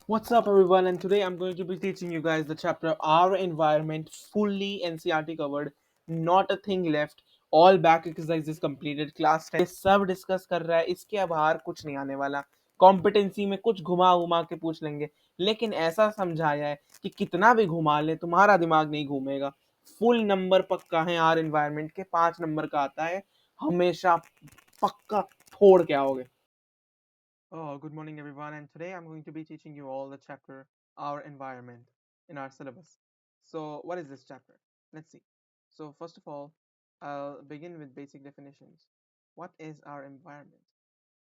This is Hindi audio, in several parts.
What's up, everyone? And today I'm going to be teaching you guys the chapter Our Environment, fully NCRT covered, not a thing left, all back exercises completed, class 10 ये सब डिस्कस कर रहा है. इसके बाहर कुछ नहीं आने वाला. कॉम्पिटेंसी में कुछ घुमा घुमा के पूछ लेंगे, लेकिन ऐसा समझाया है कि कितना भी घुमा ले तुम्हारा दिमाग नहीं घूमेगा. फुल नंबर पक्का है. आर एनवायरमेंट के 5 नंबर का आता है हमेशा. पक्का फोड़ के आओगे. Oh, good morning, everyone. And today I'm going to be teaching you all the chapter Our Environment in our syllabus. So, what is this chapter? Let's see. So, first of all, I'll begin with basic definitions. What is our environment?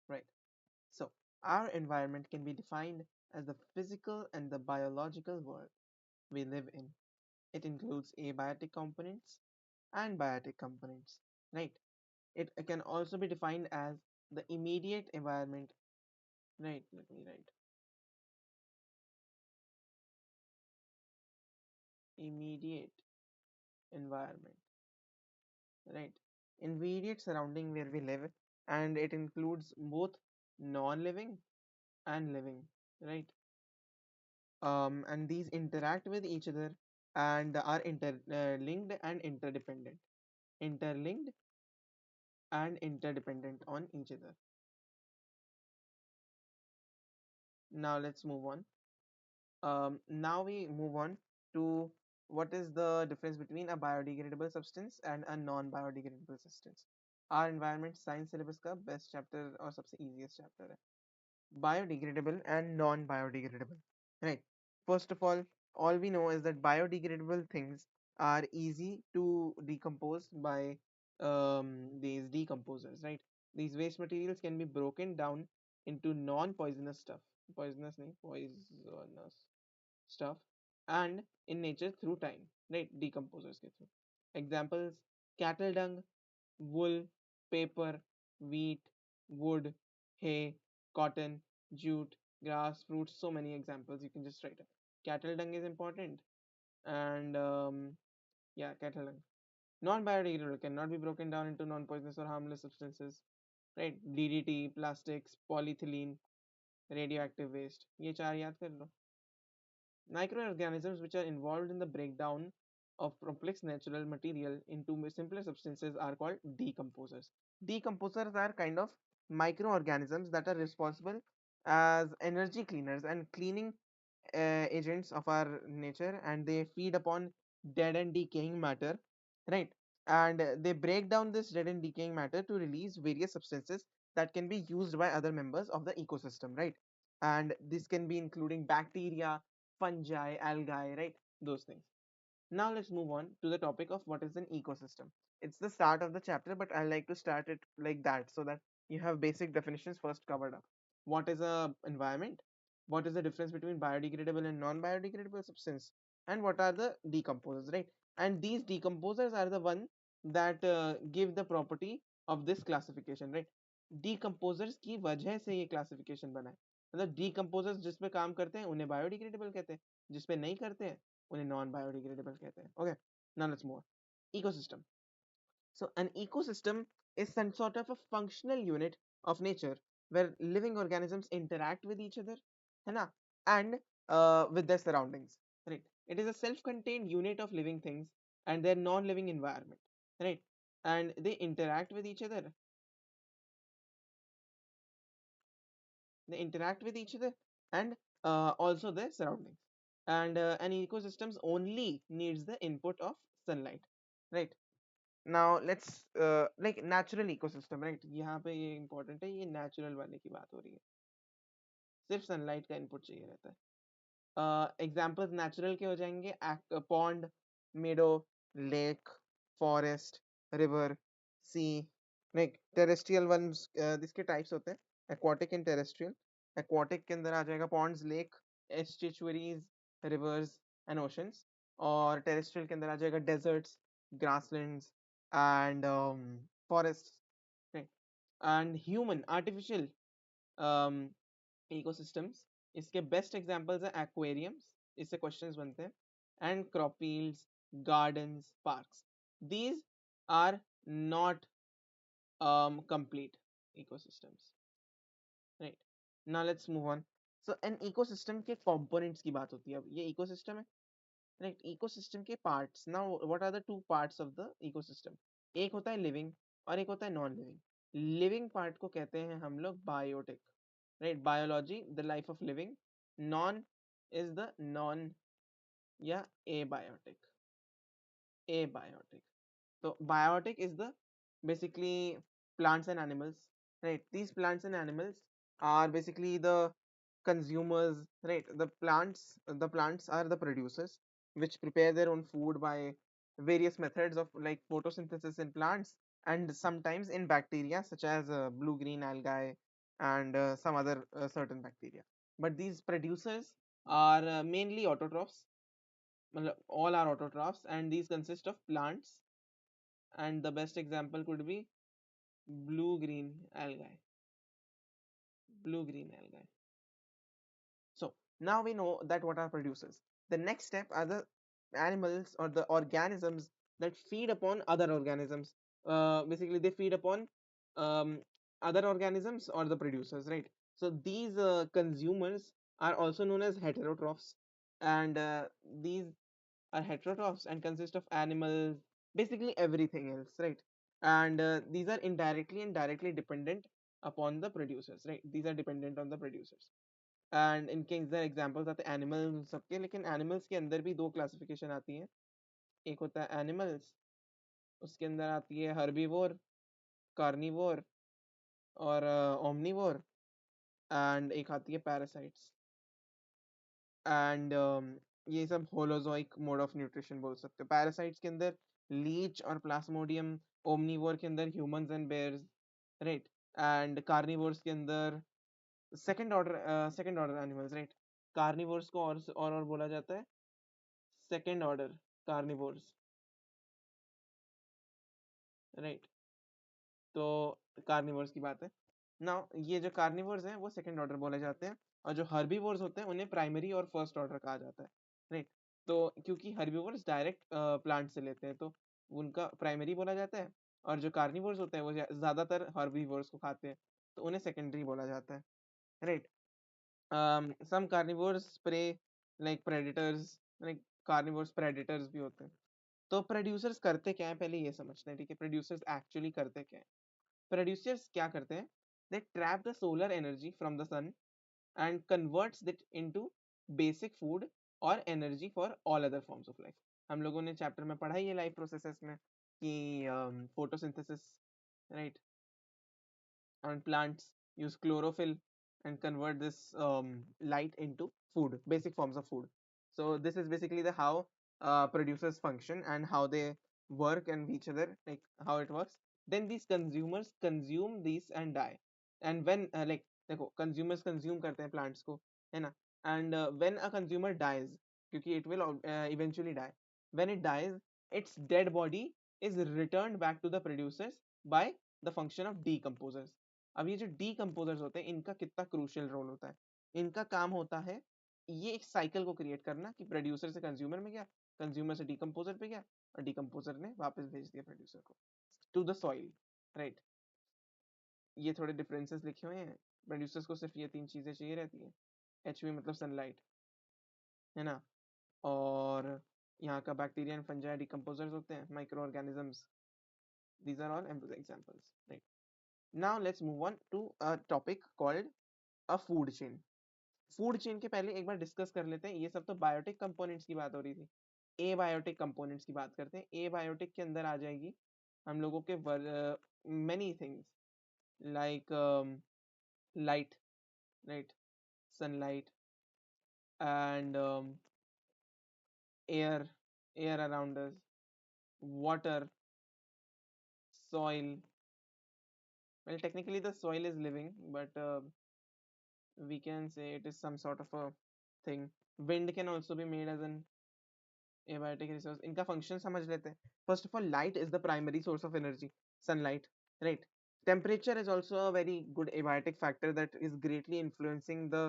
Right. So, our environment can be defined as the physical and the biological world we live in. It includes abiotic components and biotic components. Right. It can also be defined as the immediate environment. Right. Let me write immediate environment, right? Immediate surrounding where we live, and it includes both non-living and living, right? And these interact with each other and are interlinked and interdependent, interlinked and interdependent on each other. Now let's move on. Now we move on to what is the difference between a biodegradable substance and a non-biodegradable substance. Our environment science syllabus का best chapter और सबसे easiest chapter है. Biodegradable and non-biodegradable. Right. First of all we know is that biodegradable things are easy to decompose by these decomposers. Right. These waste materials can be broken down into non-poisonous stuff. Poisonous nahi, poisonous stuff and in nature through time, right? Decomposers ke through. Examples: cattle dung, wool, paper, wheat, wood, hay, cotton, jute, grass, fruits. So many examples you can just write up. Cattle dung is important, and yeah, cattle dung. Non-biodegradable cannot be broken down into non-poisonous or harmless substances, right? DDT, plastics, polyethylene, radioactive waste. ये चार याद कर लो. Microorganisms which are involved in the breakdown of complex natural material into simpler substances are called decomposers. Decomposers are kind of microorganisms that are responsible as energy cleaners and cleaning agents of our nature, and they feed upon dead and decaying matter, right? And they break down this dead and decaying matter to release various substances that can be used by other members of the ecosystem, right? And this can be including bacteria, fungi, algae, right? Those things. Now let's move on to the topic of what is an ecosystem. It's the start of the chapter, but I like to start it like that so that you have basic definitions first covered up. What is a environment? What is the difference between biodegradable and non-biodegradable substance? And what are the decomposers, right? And these decomposers are the one that give the property of this classification, right? Decomposers की वजह से ये classification बना है. मतलब decomposers जिस पे काम करते हैं उन्हें biodegradable कहते हैं, जिस पे नहीं करते हैं उन्हें नॉन बायोडिग्रेडेबल कहते हैं. Okay, now let's move on. Ecosystem. So an ecosystem is some sort of a functional unit of nature where living organisms interact with each other, है ना, and with their surroundings, right? It is a self-contained unit of living things and their non-living environment, right? And they interact with each other. They interact with each other and also their surroundings. And an ecosystem only needs the input of sunlight, right? Now let's like natural ecosystem, right? यहाँ पे ये important है, ये natural वाले की बात हो रही है. सिर्फ sunlight का input चाहिए रहता है. Examples natural के हो जाएंगे pond, meadow, lake, forest, river, sea. Like terrestrial ones, इसके types होते हैं aquatic and terrestrial. Aquatic के अंदर आ जाएगा ponds, lake, estuaries, rivers and oceans. और terrestrial के अंदर आ जाएगा deserts, grasslands and forests. Okay. And human artificial um, ecosystems, इसके बेस्ट एग्जांपल्स हैं aquariums, इससे क्वेश्चंस बनते हैं, and crop fields, gardens, parks. These are not complete ecosystems, right? Now let's move on. So an ecosystem के कंपोनेंट्स की बात होती है। अब ये इकोसिस्टम है, राइट? इकोसिस्टम के parts, now what are the two parts of the ecosystem? एक होता है लिविंग और एक होता है नॉन लिविंग। लिविंग पार्ट को कहते हैं हम लोग biotic, right? Biology, the life of living. Non is the non या abiotic, abiotic. So biotic is the basically plants and animals, right? These plants and animals are basically the consumers, right? The plants are the producers, which prepare their own food by various methods of like photosynthesis in plants and sometimes in bacteria such as blue-green algae and some other certain bacteria. But these producers are mainly autotrophs. मतलब all are autotrophs and these consist of plants, and the best example could be blue green algae, blue green algae. So now we know that what are producers. The next step are the animals or the organisms that feed upon other organisms. Basically they feed upon um, other organisms or the producers, right? So these consumers are also known as heterotrophs, and these are heterotrophs and consist of animals, basically everything else, right? And these are indirectly and directly dependent upon the producers, right? These are dependent on the producers. And इनके इधर एग्जांपल्स आते हैं एनिमल्स सबके, लेकिन एनिमल्स के अंदर भी दो क्लासिफिकेशन आती हैं। एक होता है एनिमल्स, उसके अंदर आती है हर्बीवोर, कार्निवोर और ओमनीवोर, एंड एक आती है पैरासाइट्स। एंड ये सब होलोजोइक मोड ऑफ न्यूट्रिशन बोल सकते हो। पैरासाइट्स के अंदर लीच और प्लाज्मोडियम, ओमनीवोर के अंदर humans and bears, right? And carnivores के अंदर second order animals, right? Carnivores को और बोला जाता है सेकंड ऑर्डर कार्निवोर्स, राइट? तो कार्निवोर्स की बात है ना। ये जो कार्निवोर्स हैं वो सेकंड ऑर्डर बोले जाते हैं, और जो हर्बीवोर्स होते हैं उन्हें प्राइमरी और फर्स्ट ऑर्डर कहा जाता है, राइट? तो क्योंकि हर्बीवोर्स डायरेक्ट प्लांट से लेते हैं तो उनका प्राइमरी बोला जाता है, और जो कार्निवोर्स होते हैं वो ज्यादातर हर्बीवोर्स को खाते हैं तो उन्हें सेकेंडरी बोला जाता है, right? Some carnivores prey like predators, like carnivores predators भी होते हैं। तो प्रोड्यूसर्स करते क्या है पहले ये समझते हैं, ठीक है? प्रोड्यूसर्स एक्चुअली करते क्या है? प्रोड्यूसर्स क्या करते हैं? They trap the solar energy from the sun and converts it into basic food और energy for all other forms of life. हम लोगों ने चैप्टर में पढ़ा ही है लाइफ प्रोसेसेस में कि photosynthesis, right? And plants use chlorophyll and convert this light into food, basic forms of food. So this is basically the how producers function and how they work and each other, like how it works. Then these consumers consume these and die. And when like देखो consumers consume करते हैं plants को, है ना? And when a consumer dies, क्योंकि it will eventually die. When it dies, its dead body is returned back to the producers by the function of decomposers. अब ये जो डीकम्पोजर्स होते हैं इनका कितना क्रूशियल रोल होता है? इनका काम होता है ये एक साइकिल को क्रिएट करना कि प्रोड्यूसर से कंज्यूमर में गया, कंज्यूमर से डीकम्पोजर पे गया, और डीकम्पोजर ने वापस भेज दिया प्रोड्यूसर को टू द सॉइल, राइट? ये थोड़े डिफरेंसेस लिखे हुए हैं। प्रोड्यूसर्स को सिर्फ ये तीन चीजें चाहिए रहती है। एचवी मतलब सनलाइट, है ना? और यहाँ का बैक्टीरिया एंड फंजाई डीकम्पोजर्स होते हैं, micro organisms. These are all examples, right? Now let's move on to a topic called a food chain. Food chain के पहले एक बार डिस्कस कर लेते हैं, ये सब तो बायोटिक कंपोनेंट्स की बात हो रही थी। ए बायोटिक कंपोनेंट्स की बात करते हैं। ए बायोटिक के अंदर आ जाएगी हम लोगों के many things like light, right? Sunlight and air, air around us, water, soil. Well, technically the soil is living, but we can say it is some sort of a thing. Wind can also be made as an abiotic resource. इनका function समझ लेते हैं। First of all, light is the primary source of energy, sunlight, right? Temperature is also a very good abiotic factor that is greatly influencing the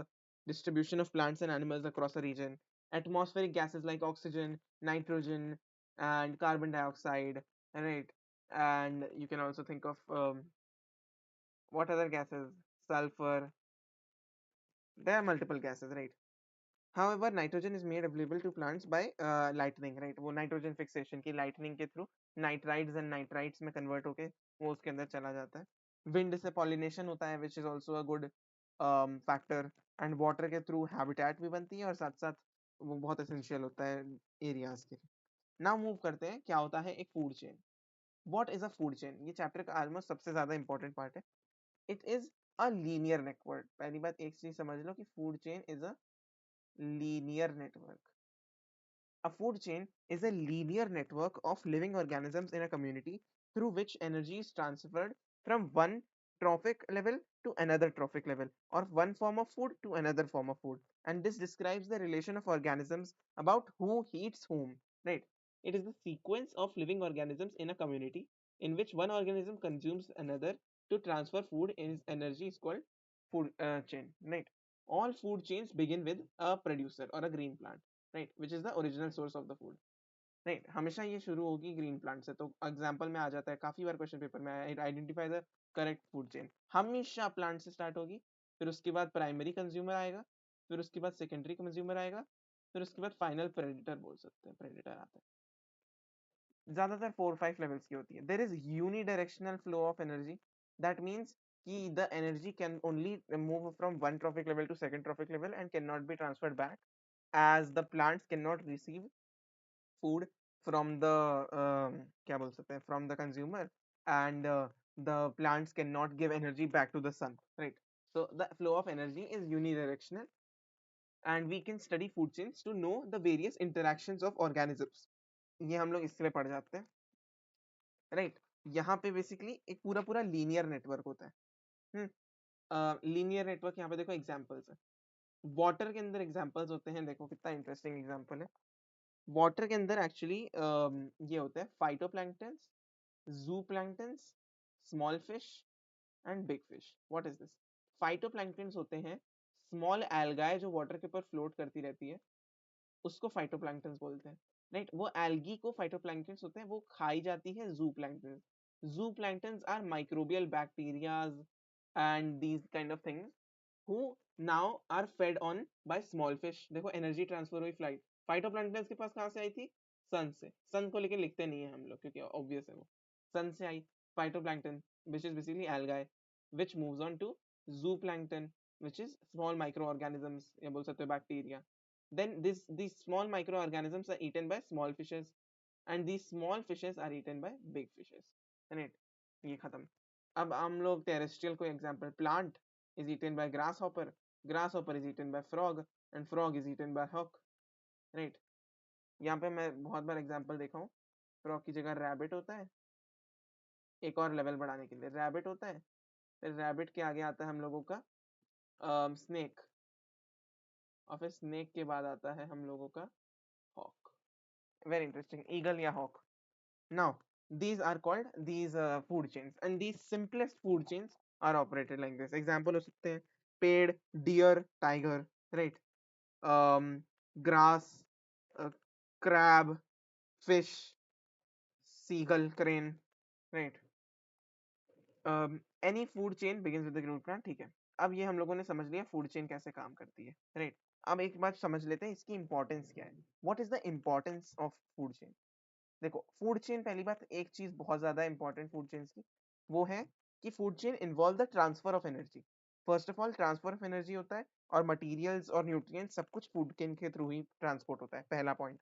distribution of plants and animals across a region. Atmospheric gases like oxygen, nitrogen, and carbon dioxide, right? And you can also think of what other gases? Sulfur, There are multiple gases, right? However, nitrogen is made available to plants by lightning, right? वो nitrogen fixation की lightning के through nitrides and nitrites में convert होके वो उसके अंदर चला जाता है. Wind से pollination होता है, which is also a good factor. And water के through habitat भी बनती है और साथ साथ वो बहुत essential होता है areas के लिए. Now move करते हैं क्या होता है एक food chain. What is a food chain? ये chapter का almost सबसे ज्यादा important part है. It is a linear network. पहली बात एक चीज समझ लो कि food chain is a linear network. A food chain is a linear network of living organisms in a community through which energy is transferred from one trophic level to another trophic level, or one form of food to another form of food. And this describes the relation of organisms about who eats whom. Right? It is the sequence of living organisms in a community in which one organism consumes another to transfer food in energy is called food chain. Right? All food chains begin with a producer or a green plant. Right which is the original source of the food right हमेशा ये शुरू होगी ग्रीन प्लांट से तो एग्जांपल में आ जाता है काफी बार क्वेश्चन पेपर में identify the correct food chain हमेशा प्लांट से स्टार्ट होगी फिर उसके बाद प्राइमरी कंज्यूमर आएगा फिर उसके बाद सेकेंडरी कंज्यूमर आएगा फिर उसके बाद फाइनल प्रेडिटर बोल सकते हैं प्रेडिटर आता है ज्यादातर 4-5 लेवल्स की होती है there is unidirectional flow of energy that means कि the energy can only move from one trophic level to second trophic level and can not be transferred back as the plants cannot receive food from the क्या बोल सकते हैं from the consumer and the plants cannot give energy back to the sun right so the flow of energy is unidirectional and we can study food chains to know the various interactions of organisms ये हम लोग इसलिए पढ़ जाते हैं राइट यहाँ पे बेसिकली एक पूरा पूरा लीनियर नेटवर्क होता है लीनियर नेटवर्क यहाँ पे देखो एग्जांपल्स है वाटर के अंदर एग्जांपल्स होते हैं देखो कितना इंटरेस्टिंग एग्जांपल है वाटर के अंदर एक्चुअली ये होता है phytoplanktons zooplankton, small fish and big fish. What is this? Phytoplanktons होते हैं small algae जो water के ऊपर float करती रहती है उसको phytoplanktons बोलते हैं राइट वो algae को phytoplanktons होते हैं वो खाई जाती है zooplanktons. Zooplanktons are microbial bacteria and these kind of things who now are fed on by small fish देखो एनर्जी ट्रांसफर हुई फ्लाइट फाइटोप्लैंक्टन के पास कहाँ से आई थी सन से सन को लेके लिखते नहीं है हम लोग क्योंकि ऑब्वियस है वो सन से आई phytoplankton which is basically algae which moves on to zooplankton which is small microorganisms या बोल सकते हो bacteria then these small microorganisms are eaten by small fishes and these small fishes are eaten by big fishes right ये खत्म अब हम लोग टेरेस्ट्रियल को example plant is eaten by grasshopper grasshopper is eaten by frog and frog is eaten by hawk right यहाँ पे मैं बहुत बार एग्जांपल देखा हूँ फ्रॉग की जगह रैबिट होता है एक और लेवल बढ़ाने के लिए रैबिट होता है फिर रैबिट के आगे आता है हम लोगों का स्नेक और फिर स्नेक के बाद आता है हम लोगों का हॉक वेरी इंटरेस्टिंग ईगल या hawk now these are called these food chains and these simplest food chains are operated like this example हो सकते हैं पेड़ deer tiger right grass crab fish seagull crane right any food chain begins with the green plant ठीक है अब ये हम लोगों ने समझ लिया फूड चेन कैसे काम करती है राइट अब एक बात समझ लेते हैं इसकी इंपॉर्टेंस क्या है what is the importance of food chain देखो फूड चेन पहली बात एक चीज बहुत ज्यादा इंपॉर्टेंट फूड चेन की वो है कि food chain involve the transfer of energy first of all transfer of energy होता है और मटेरियल्स और न्यूट्रिएंट्स सब कुछ फूड चेन के थ्रू ही ट्रांसपोर्ट होता है पहला पॉइंट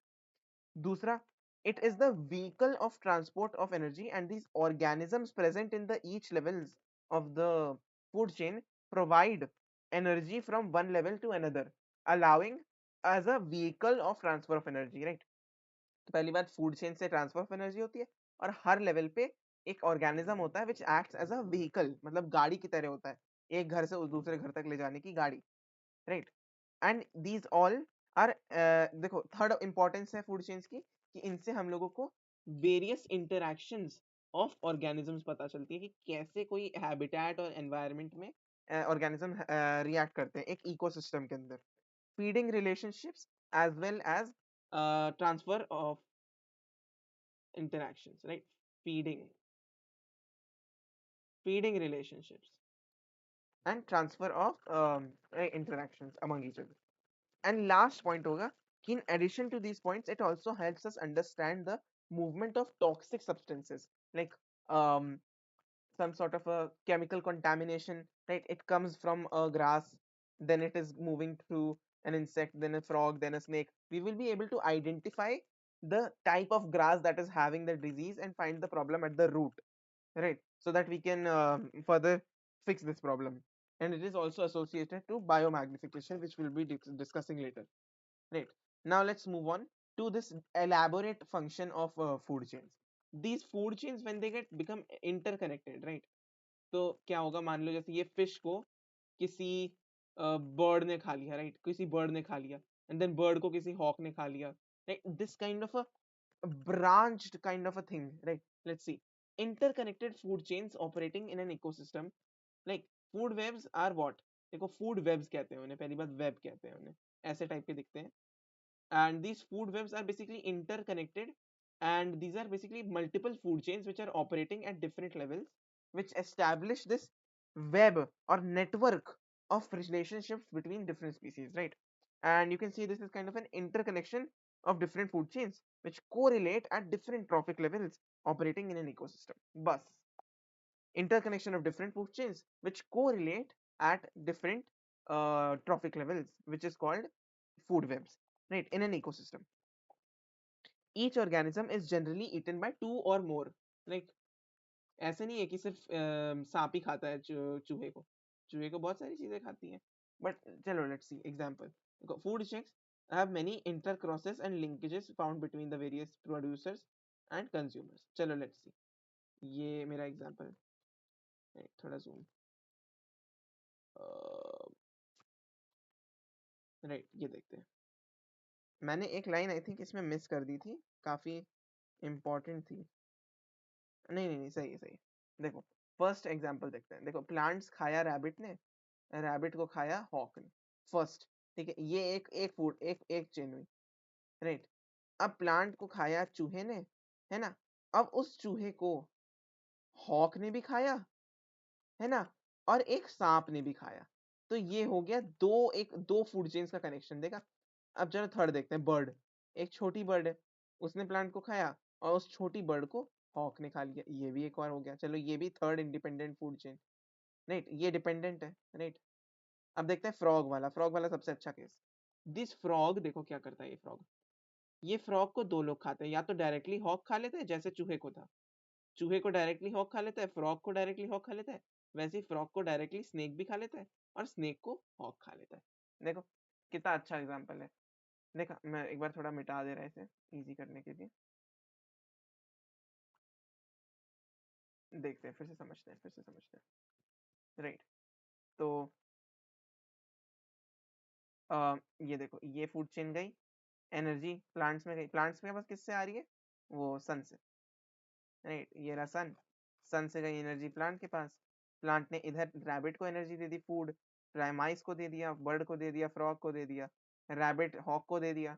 दूसरा it is the vehicle of transport of energy and these organisms present in the each levels of the food chain provide energy from one level to another allowing as a vehicle of transfer of energy right तो पहली बात फूड चेन से ट्रांसफर ऑफ एनर्जी होती है और हर लेवल पे एक ऑर्गेनिज्म होता है which acts as a vehicle मतलब गाड़ी की तरह होता है एक घर से उस दूसरे घर तक ले जाने की गाड़ी right and these all are देखो थर्ड इंपॉर्टेंस है फूड चेन्स की कि इनसे हम लोगों को वेरियस इंटरैक्शंस ऑफ ऑर्गेनिजम्स पता चलती है कि कैसे कोई हैबिटेट और एनवायरनमेंट में ऑर्गेनिज्म रिएक्ट करते हैं एक इकोसिस्टम के अंदर feeding relationships as well as transfer of interactions right feeding relationships and transfer of interactions among each other. And last point होगा कि in addition to these points, it also helps us understand the movement of toxic substances like um, some sort of a chemical contamination, right? It comes from a grass, then it is moving through an insect, then a frog, then a snake. We will be able to identify the type of grass that is having the disease and find the problem at the root, right? So that we can further fix this problem. And it is also associated to biomagnification, which we'll be discussing later, right? Now let's move on to this elaborate function of food chains. These food chains, when they get become interconnected, right? तो क्या होगा, मान लो जैसे ये फिश को किसी बर्ड ने खा लिया, राइट? किसी बर्ड ने खा लिया, एंड देन बर्ड को किसी हॉक ने खा लिया, right? This kind of a branched kind of a thing, right? Let's see. Interconnected food chains operating in an ecosystem, like food webs are what? देखो food webs कहते हैं उन्हें, पहली बात web कहते हैं उन्हें, ऐसे टाइप के दिखते हैं. And these food webs are basically interconnected, and these are basically multiple food chains which are operating at different levels, which establish this web or network of relationships between different species, right? And you can see this is kind of an interconnection of different food chains which correlate at different trophic levels operating in an ecosystem. Bus interconnection of different food chains which correlate at different trophic levels, which is called food webs, right? In an ecosystem, each organism is generally eaten by two or more. Like ऐसे नहीं है कि सिर्फ सांप ही खाता है चूहे को. चूहे को बहुत सारी चीजें खाती हैं. बट चलो let's see example. Food chains have many intercrosses and linkages found between the various producers and consumers. चलो लेट्स सी. ये मेरा एग्जांपल है, थोड़ा जूम. राइट, ये देखते हैं. मैंने एक लाइन आई थिंक इसमें मिस कर दी थी, काफी इंपॉर्टेंट थी. नहीं नहीं नहीं, सही है सही है. देखो फर्स्ट एग्जांपल देखते हैं. देखो प्लांट्स खाया रैबिट ने, रैबिट को खाया हॉक ने. फर्स्ट, ठीक है, ये एक एक फूड एक एक चेन हुई, राइट? अब प्लांट को खाया चूहे ने, है ना? अब उस चूहे को हॉक ने भी खाया, है ना? और एक सांप ने भी खाया. तो ये हो गया दो फूड चेन्स का कनेक्शन. देखा? अब चलो थर्ड देखते हैं. बर्ड, एक छोटी बर्ड है, उसने प्लांट को खाया और उस छोटी बर्ड को हॉक ने खा लिया. ये भी एक और हो गया. चलो ये भी third independent food chain, right? ये डिपेंडेंट है, राइट? अब देखते हैं फ्रॉग वाला. फ्रॉग वाला सबसे अच्छा केस. दिस फ्रॉग देखो क्या करता है ये फ्रॉग. ये फ्रॉग को दो लोग खाते हैं, या तो डायरेक्टली हॉक खा लेते हैं जैसे चूहे को था. चूहे को डायरेक्टली हॉक खा लेता है, फ्रॉग को डायरेक्टली हॉक खा लेता है. वैसे ही फ्रॉग को डायरेक्टली स्नेक भी खा लेता है और स्नेक को हॉक खा लेता है. देखो कितना अच्छा एग्जाम्पल है. देखा, मैं एक बार थोड़ा मिटा दे रहा है इसे इजी करने के लिए. देखते हैं, फिर से समझते हैं, फिर से समझते हैं, राइट? तो ये देखो, ये फूड चेन गई, एनर्जी प्लांट्स में गई. प्लांट्स में बस किससे आ रही है? वो सन से, राइट? ये रहा सन. सन से गई एनर्जी प्लांट के पास. प्लांट ने इधर रैबिट को एनर्जी दे दी, फूड. माइस को दे दिया, बर्ड को दे दिया, फ्रॉग को दे दिया. रैबिट हॉक को दे दिया,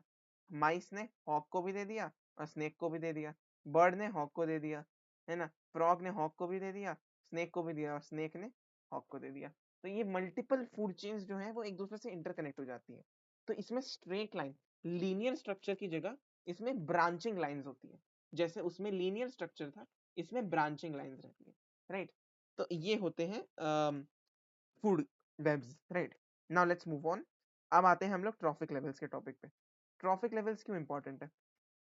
माइस ने हॉक को भी दे दिया और स्नेक को भी दे दिया. बर्ड ने हॉक को दे दिया, है ना? फ्रॉग ने हॉक को भी दे दिया, स्नेक को भी दिया, और स्नेक ने हॉक को दे दिया. तो ये मल्टीपल फूड चेन्स जो है वो एक दूसरे से इंटरकनेक्ट हो जाती है. तो इसमें स्ट्रेट लाइन, लीनियर स्ट्रक्चर की जगह इसमें ब्रांचिंग लाइंस होती है. जैसे उसमें लीनियर स्ट्रक्चर था, इसमें ब्रांचिंग लाइंस रहती है, राइट? तो ये होते हैं food webs, right? Now let's move on. अब आते हैं हम लोग ट्रॉफिक लेवल्स के टॉपिक पे. ट्रॉफिक लेवल्स क्यों इंपॉर्टेंट है?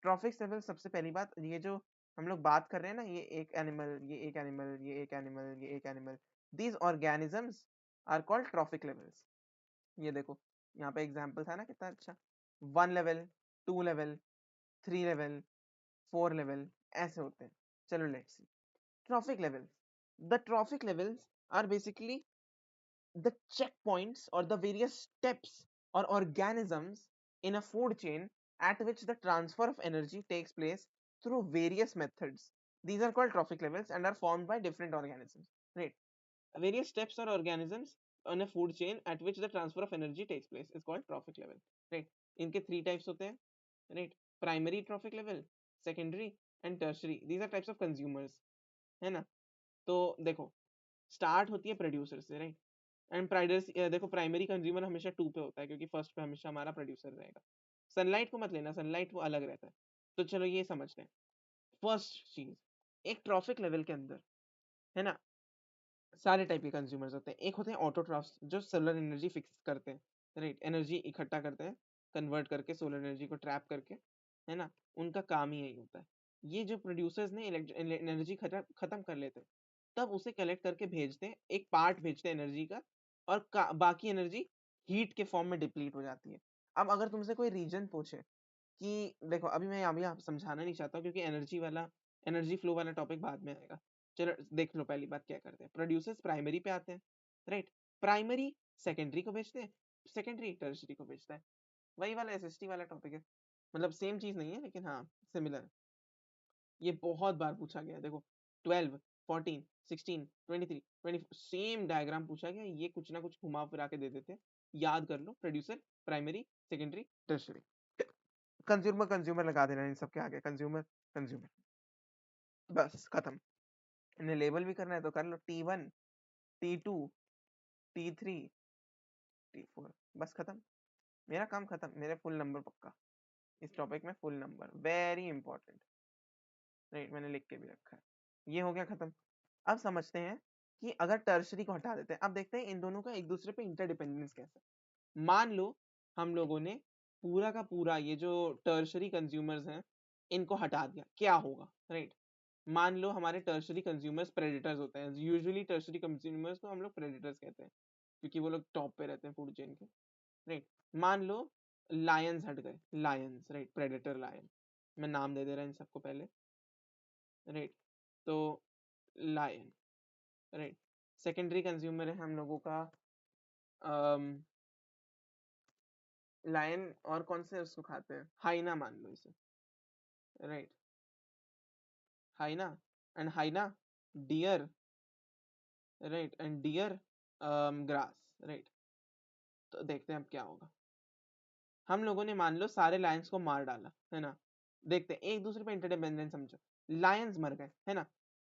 ट्रॉफिक लेवल, सबसे पहली बात, ये जो हम लोग बात कर रहे हैं ना, ये एक एनिमल, ये एक एनिमल, ये एक एनिमल, ये एक animal, these organisms are called trophic levels. ये देखो यहाँ पे एग्जाम्पल था ना कितना अच्छा. 1 लेवल, 2 लेवल, 3 लेवल, 4 लेवल, ऐसे होते हैं. चलो let's see. Trophic levels. The trophic levels are basically the checkpoints or the various steps or organisms in a food chain at which the transfer of energy takes place through various methods. These are called trophic levels and are formed by different organisms. Right? Various steps or organisms on a food chain at which the transfer of energy takes place is called trophic level. Right? इनके 3 types होते हैं. Right? Primary trophic level, secondary and tertiary. These are types of consumers. है ना? तो देखो, स्टार्ट होती है प्रोड्यूसर से, राइट? एंड देखो प्राइमरी कंज्यूमर हमेशा 2 पे होता है, क्योंकि फर्स्ट पे हमेशा हमारा प्रोड्यूसर रहेगा। सनलाइट को मत लेना, सनलाइट वो अलग रहता है। तो चलो ये समझते हैं। फर्स्ट चीज, एक ट्रॉफिक लेवल के अंदर, है ना, सारे टाइप के कंज्यूमर्स होते हैं। एक होते हैं ऑटोट्रॉफ्स, जो सोलर एनर्जी फिक्स करते हैं, राइट, एनर्जी इकट्ठा करते हैं, कन्वर्ट करके सोलर एनर्जी को ट्रैप करके, है ना, उनका काम ही यही होता है। ये जो प्रोड्यूसर्स ने एनर्जी खत्म कर लेते हैं, तब उसे कलेक्ट करके भेजते हैं, एक पार्ट भेजते हैं एनर्जी का, और बाकी एनर्जी हीट के फॉर्म में डिप्लीट हो जाती है। अब अगर तुमसे कोई रीजन पूछे कि देखो, अभी मैं अभी आप समझाना नहीं चाहता हूँ, क्योंकि एनर्जी फ्लो वाला टॉपिक बाद में आएगा। चलो देख लो, पहली बात क्या करते हैं, प्रोड्यूसर्स प्राइमरी पे आते हैं, राइट, प्राइमरी सेकेंडरी को बेचते हैं, सेकेंडरी टर्शरी को बेचता है। वही वाला एसएसटी वाला टॉपिक है, मतलब सेम चीज नहीं है, लेकिन हाँ सिमिलर। ये बहुत बार पूछा गया है, देखो 12, 14, 16, 23, 24 सेम डायग्राम पूछा गया, ये कुछ ना कुछ घुमा फिरा के दे देते हैं। याद कर लो, producer, primary, secondary, tertiary. Consumer consumer लगा देना इन सबके आगे, कंज्यूमर कंज्यूमर, बस खत्म। इन्हें लेबल भी करना है तो कर लो, T1, T2, T3, T4, बस खत्म। मेरा काम खत्म, मेरे फुल नंबर पक्का इस टॉपिक में, full number very important, right, मैंने लिख के भी रखा है। ये हो गया खत्म। अब समझते हैं कि अगर टर्शरी को हटा देते हैं, अब देखते हैं इन दोनों का एक दूसरे पे इंटरडिपेंडेंस कैसा है। मान लो हम लोगों ने पूरा का पूरा ये जो टर्शरी कंज्यूमर्स हैं, इनको हटा दिया, क्या होगा, राइट। मान लो हमारे टर्शरी कंज्यूमर्स प्रेडेटर्स होते हैं, यूजुअली टर्शरी कंज्यूमर्स को हम लोग प्रेडेटर्स कहते हैं, क्योंकि वो लोग टॉप पे रहते हैं फूड चेन के, राइट। मान लो लायंस हट गए, लायंस, राइट, प्रेडेटर लायन, मैं नाम दे दे रहा इन सबको पहले, राइट। तो लायन, राइट। सेकेंडरी कंज्यूमर है हम लोगों का लायन, और कौन से उसको खाते हैं, हाइना मान लो इसे, right, hyena, and hyena deer, right, and deer grass, right. तो देखते हैं अब क्या होगा। हम लोगों ने मान लो सारे लायंस को मार डाला, है ना। देखते हैं एक दूसरे पे इंटरडिपेंडेंस समझो, लायंस मर गए, है ना।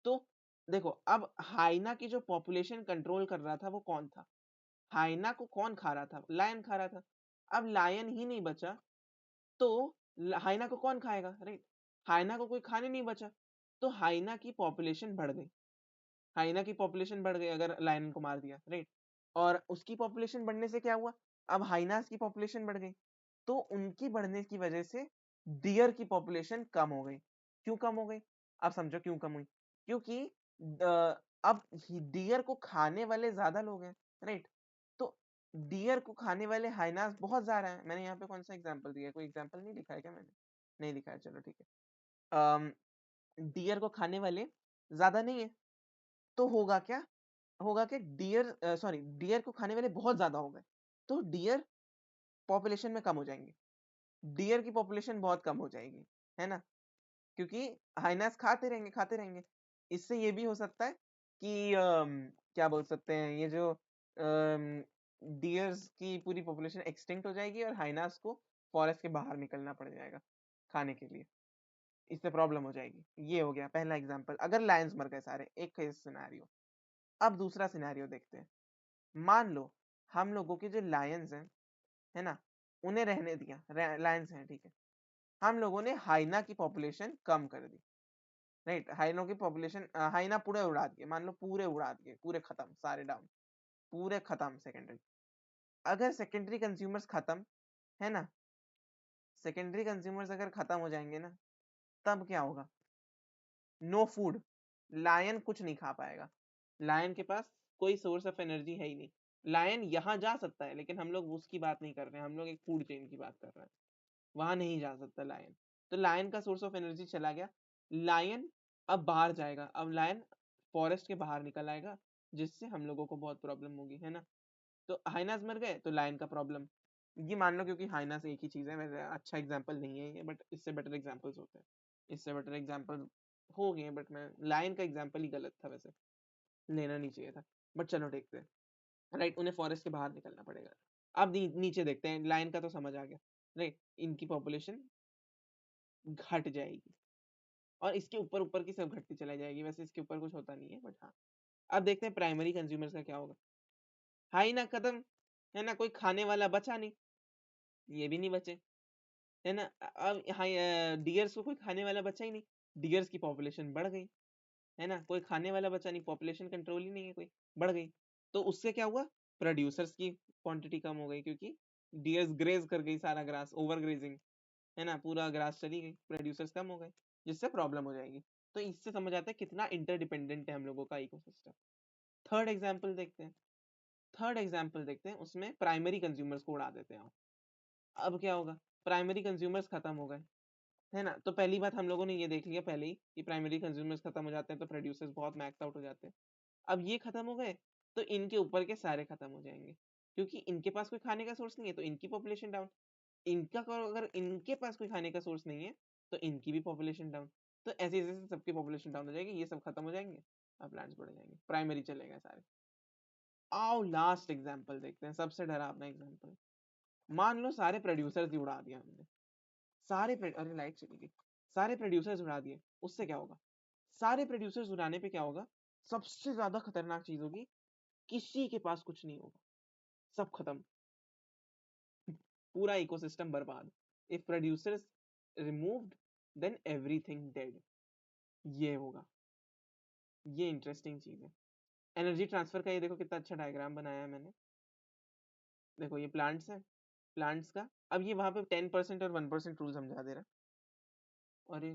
तो देखो अब हाइना की जो पॉपुलेशन कंट्रोल कर रहा था वो कौन था, हाइना को कौन खा रहा था, लायन खा रहा था। अब लायन ही नहीं बचा, तो हाइना को कौन खाएगा, राइट, हाइना को कोई खाने नहीं बचा, तो हाइना की पॉपुलेशन बढ़ गई, हाइना की पॉपुलेशन बढ़ गई अगर लायन को मार दिया, राइट। और उसकी पॉपुलेशन बढ़ने से क्या हुआ, अब हाइनास की पॉपुलेशन बढ़ गई, तो उनकी बढ़ने की वजह से डियर की पॉपुलेशन कम हो गई। क्यों कम हो गई, अब समझो क्यों कम हुई, क्योंकि अब डियर को खाने वाले ज्यादा लोग हैं, राइट। तो डियर को खाने वाले हाइनास बहुत ज्यादा है। मैंने यहाँ पे कौन सा एग्जांपल दिया है, कोई एग्जांपल नहीं लिखा है क्या मैंने, नहीं लिखा है, चलो ठीक है। डियर को खाने वाले ज्यादा नहीं है, तो होगा क्या, होगा कि डियर सॉरी डियर को खाने वाले बहुत ज्यादा हो गए, तो डियर पॉपुलेशन में कम हो जाएंगे, डियर की पॉपुलेशन बहुत कम हो जाएगी, है ना, क्योंकि हाइनास खाते रहेंगे। इससे ये भी हो सकता है कि क्या बोल सकते हैं, ये जो डियर्स की पूरी पॉपुलेशन एक्सटिंक्ट हो जाएगी और हाइनास को फॉरेस्ट के बाहर निकलना पड़ जाएगा खाने के लिए, इससे प्रॉब्लम हो जाएगी। ये हो गया पहला एग्जांपल, अगर लायंस मर गए सारे, एक केस सिनेरियो। अब दूसरा सिनेरियो देखते हैं। मान लो हम लोगों के जो लायंस हैं, है ना, उन्हें रहने दिया, लायंस हैं, ठीक है, हम लोगों ने हाइना की पॉपुलेशन कम कर दी, राइट, हाइनों की पॉपुलेशन, हाइना पूरे उड़ा दिए, मान लो पूरे उड़ा दिए, पूरे खत्म, सारे डाउन, पूरे खत्म सेकेंडरी। अगर सेकेंडरी कंज्यूमर्स खत्म, है ना, सेकेंडरी कंज्यूमर्स अगर खत्म हो जाएंगे ना, तब क्या होगा, नो फूड, लायन कुछ नहीं खा पाएगा, लायन के पास कोई सोर्स ऑफ एनर्जी है ही नहीं। लायन यहाँ जा सकता है, लेकिन हम लोग उसकी बात नहीं कर रहे हैं, हम लोग एक फूड चेन की बात कर रहे हैं, वहां नहीं जा सकता लायन। तो लायन का सोर्स ऑफ एनर्जी चला गया, लायन अब बाहर जाएगा, अब लायन फॉरेस्ट के बाहर निकल आएगा, जिससे हम लोगों को बहुत प्रॉब्लम होगी, है ना। तो हाइनास मर गए तो लायन का प्रॉब्लम, ये मान लो, क्योंकि हाइनास एक ही चीज है, वैसे अच्छा एग्जांपल नहीं है ये, बट इससे बेटर एग्जांपल्स होते हैं, इससे बेटर एग्जांपल हो गए, बट मैं लायन का एग्जांपल ही गलत था वैसे, लेना नहीं चाहिए था। बट चलो देखते हैं, राइट, उन्हें फॉरेस्ट के बाहर निकलना पड़ेगा। अब नीचे देखते हैं, लायन का तो समझ आ गया, राइट, इनकी पॉपुलेशन घट जाएगी, और इसके ऊपर ऊपर की सब घटती चला जाएगी, वैसे इसके ऊपर कुछ होता नहीं है, बट हाँ। अब देखते हैं प्राइमरी कंज्यूमर्स का क्या होगा। हाइना खत्म, है ना, कोई खाने वाला बचा नहीं, ये भी नहीं बचे, है ना। अब हाई डियर्स को कोई खाने वाला बचा ही नहीं, डियर्स की पॉपुलेशन बढ़ गई, है ना, कोई खाने वाला बचा नहीं, पॉपुलेशन कंट्रोल ही नहीं है कोई, बढ़ गई। तो उससे क्या हुआ, प्रोड्यूसर्स की क्वांटिटी कम हो गई, क्योंकि डियर्स ग्रेज कर गई सारा ग्रास, ओवर ग्रेजिंग, है ना, पूरा ग्रास चली गई, प्रोड्यूसर्स कम हो गए, जिससे प्रॉब्लम हो जाएगी। तो इससे समझ आता है कितना इंटरडिपेंडेंट है हम लोगों का इकोसिस्टम। थर्ड एग्जाम्पल देखते हैं, उसमें प्राइमरी कंज्यूमर्स को उड़ा देते हैं। अब क्या होगा, प्राइमरी कंज्यूमर्स खत्म हो गए, है ना। तो पहली बात हम लोगों ने ये देख लिया पहले ही कि प्राइमरी कंज्यूमर्स खत्म हो जाते हैं तो प्रोड्यूसर्स बहुत मैक्स आउट हो जाते हैं। अब ये खत्म हो गए तो इनके ऊपर के सारे खत्म हो जाएंगे, क्योंकि इनके पास कोई खाने का सोर्स नहीं है तो इनकी पॉपुलेशन डाउन, अगर इनके पास कोई खाने का सोर्स नहीं है तो इनकी भी पॉपुलेशन डाउन। तो ऐसे ऐसे सबकी पॉपुलेशन डाउन हो जाएगी, ये सब खत्म हो जाएंगे और प्लांट्स बढ़ जाएंगे, प्राइमरी चलेगा सारे। आओ लास्ट एग्जाम्पल देखते हैं, सबसे डरावना एग्जाम्पल। मान लो सारे प्रोड्यूसर्स ही उड़ा दिया हमने, अरे लाइट चली गई, सारे प्रोड्यूसर्स उड़ा दिए, उससे क्या होगा, सारे प्रोड्यूसर्स उड़ाने पे क्या होगा, सबसे ज्यादा खतरनाक चीज होगी, किसी के पास कुछ नहीं होगा, सब खत्म, पूरा इकोसिस्टम बर्बाद। If producers removed then everything dead, ये होगा, ये इंटरेस्टिंग चीज है। एनर्जी ट्रांसफर का ये देखो कितना अच्छा डायग्राम बनाया है मैंने, देखो ये प्लांट्स है, प्लांट्स का, अब ये वहां पे 10% और 1% रूल समझा दे रहा। अरे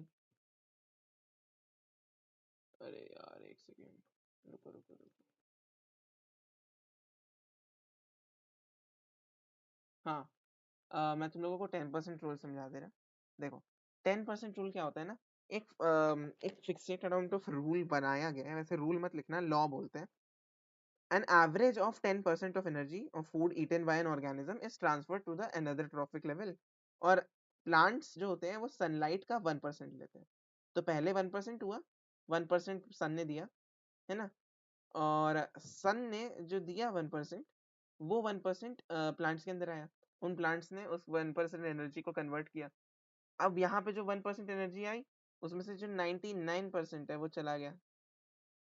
अरे यार एक सेकेंड, रुको रुको रुको, हाँ, मैं तुम लोगों को 10% रूल समझा दे रहा। देखो 10% रूल क्या होता है ना, एक फिक्सेड अमाउंट ऑफ रूल बनाया गया है, वैसे रूल मत लिखना, लॉ बोलते हैं। An average of 10% of energy of food eaten by an organism is transferred to the another trophic level। और प्लांट्स जो होते हैं वो सनलाइट का 1% लेते हैं, तो पहले 1% हुआ, 1% सन ने दिया, है ना, और सन ने जो दिया 1%, वो 1% प्लांट्स के अंदर आया, उन प्लांट्स ने उस 1% एनर्जी को कन्वर्ट किया। अब यहाँ पे जो 1% एनर्जी आई, उसमें से जो 99% है वो चला गया,